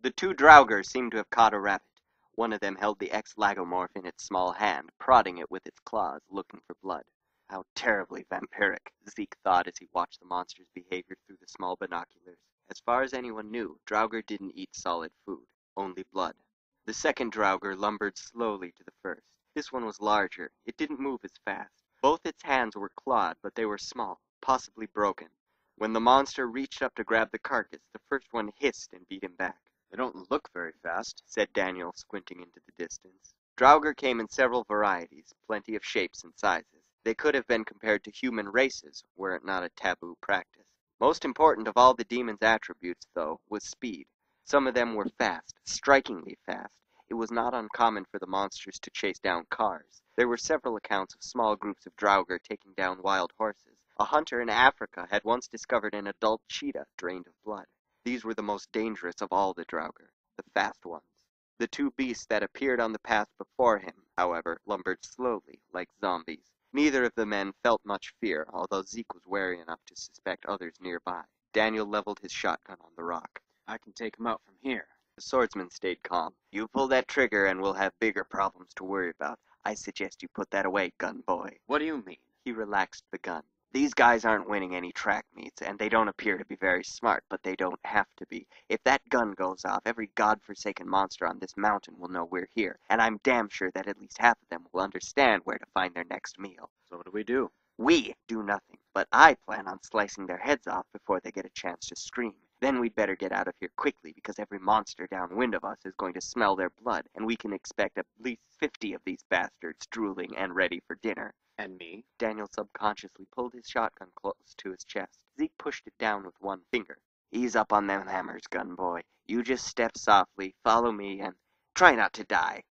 The two Draugr seemed to have caught a rabbit. One of them held the ex-lagomorph in its small hand, prodding it with its claws, looking for blood. How terribly vampiric, Zeke thought as he watched the monster's behavior through the small binoculars. As far as anyone knew, Draugr didn't eat solid food, only blood. The second Draugr lumbered slowly to the first. This one was larger. It didn't move as fast. Both its hands were clawed, but they were small, possibly broken. When the monster reached up to grab the carcass, the first one hissed and beat him back. They don't look very fast, said Daniel, squinting into the distance. Draugr came in several varieties, plenty of shapes and sizes. They could have been compared to human races, were it not a taboo practice. Most important of all the demon's attributes, though, was speed. Some of them were fast, strikingly fast. It was not uncommon for the monsters to chase down cars. There were several accounts of small groups of Draugr taking down wild horses. A hunter in Africa had once discovered an adult cheetah drained of blood. These were the most dangerous of all the Draugr, the fast ones. The two beasts that appeared on the path before him, however, lumbered slowly, like zombies. Neither of the men felt much fear, although Zeke was wary enough to suspect others nearby. Daniel leveled his shotgun on the rock. I can take him out from here. The swordsman stayed calm. You pull that trigger and we'll have bigger problems to worry about. I suggest you put that away, gun boy. What do you mean? He relaxed the gun. These guys aren't winning any track meets, and they don't appear to be very smart, but they don't have to be. If that gun goes off, every godforsaken monster on this mountain will know we're here, and I'm damn sure that at least half of them will understand where to find their next meal. So what do we do? We do nothing, but I plan on slicing their heads off before they get a chance to scream. Then we'd better get out of here quickly, because every monster downwind of us is going to smell their blood, and we can expect at least 50 of these bastards drooling and ready for dinner. And me? Daniel subconsciously pulled his shotgun close to his chest. Zeke pushed it down with one finger. Ease up on them hammers, gun boy. You just step softly, follow me, and try not to die.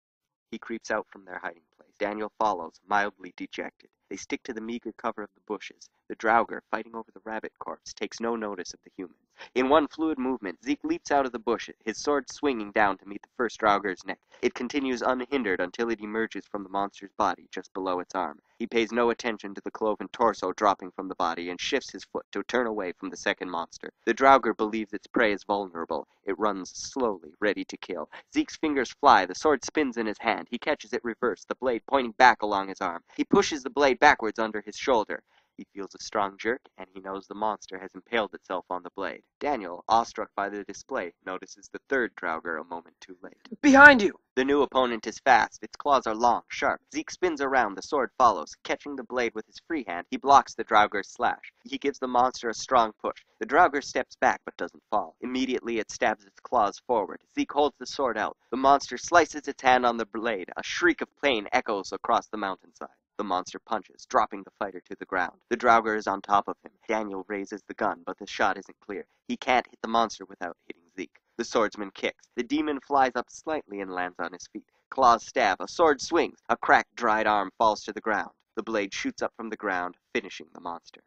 He creeps out from their hiding place. Daniel follows, mildly dejected. They stick to the meager cover of the bushes. The Draugr, fighting over the rabbit corpse, takes no notice of the humans. In one fluid movement, Zeke leaps out of the bush, his sword swinging down to meet the first Draugr's neck. It continues unhindered until it emerges from the monster's body, just below its arm. He pays no attention to the cloven torso dropping from the body and shifts his foot to turn away from the second monster. The Draugr believes its prey is vulnerable. It runs slowly, ready to kill. Zeke's fingers fly, the sword spins in his hand. He catches it reversed, the blade pointing back along his arm. He pushes the blade backwards under his shoulder. He feels a strong jerk, and he knows the monster has impaled itself on the blade. Daniel, awestruck by the display, notices the third Draugr a moment too late. Behind you! The new opponent is fast. Its claws are long, sharp. Zeke spins around. The sword follows. Catching the blade with his free hand, he blocks the Draugr's slash. He gives the monster a strong push. The Draugr steps back but doesn't fall. Immediately it stabs its claws forward. Zeke holds the sword out. The monster slices its hand on the blade. A shriek of pain echoes across the mountainside. The monster punches, dropping the fighter to the ground. The Draugr is on top of him. Daniel raises the gun, but the shot isn't clear. He can't hit the monster without hitting Zeke. The swordsman kicks. The demon flies up slightly and lands on his feet. Claws stab. A sword swings. A cracked, dried arm falls to the ground. The blade shoots up from the ground, finishing the monster.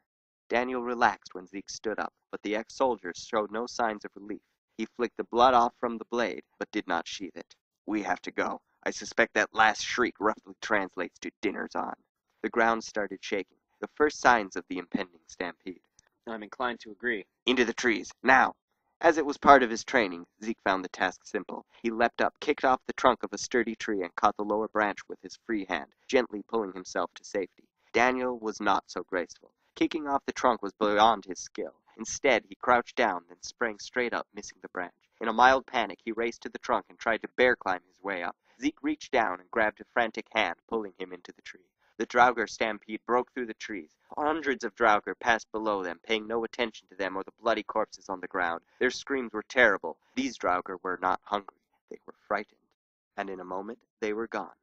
Daniel relaxed when Zeke stood up, but the ex-soldier showed no signs of relief. He flicked the blood off from the blade, but did not sheath it. We have to go. I suspect that last shriek roughly translates to dinner's on. The ground started shaking, the first signs of the impending stampede. I'm inclined to agree. Into the trees, now! As it was part of his training, Zeke found the task simple. He leapt up, kicked off the trunk of a sturdy tree, and caught the lower branch with his free hand, gently pulling himself to safety. Daniel was not so graceful. Kicking off the trunk was beyond his skill. Instead, he crouched down, then sprang straight up, missing the branch. In a mild panic, he raced to the trunk and tried to bear climb his way up. Zeke reached down and grabbed a frantic hand, pulling him into the tree. The Draugr stampede broke through the trees. Hundreds of Draugr passed below them, paying no attention to them or the bloody corpses on the ground. Their screams were terrible. These Draugr were not hungry. They were frightened. And in a moment, they were gone.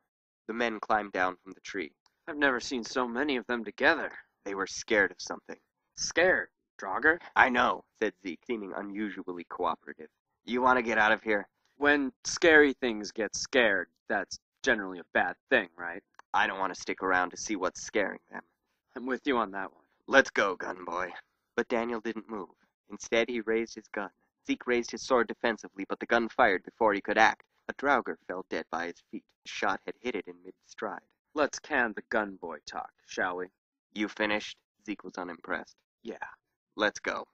The men climbed down from the tree. I've never seen so many of them together. They were scared of something. Scared? Draugr? I know, said Zeke, seeming unusually cooperative. You want to get out of here? When scary things get scared, that's generally a bad thing, right? I don't want to stick around to see what's scaring them. I'm with you on that one. Let's go, gun boy. But Daniel didn't move. Instead, he raised his gun. Zeke raised his sword defensively, but the gun fired before he could act. A Draugr fell dead by his feet. His shot had hit it in mid-stride. Let's can the gun boy talk, shall we? You finished? Zeke was unimpressed. Yeah. Let's go.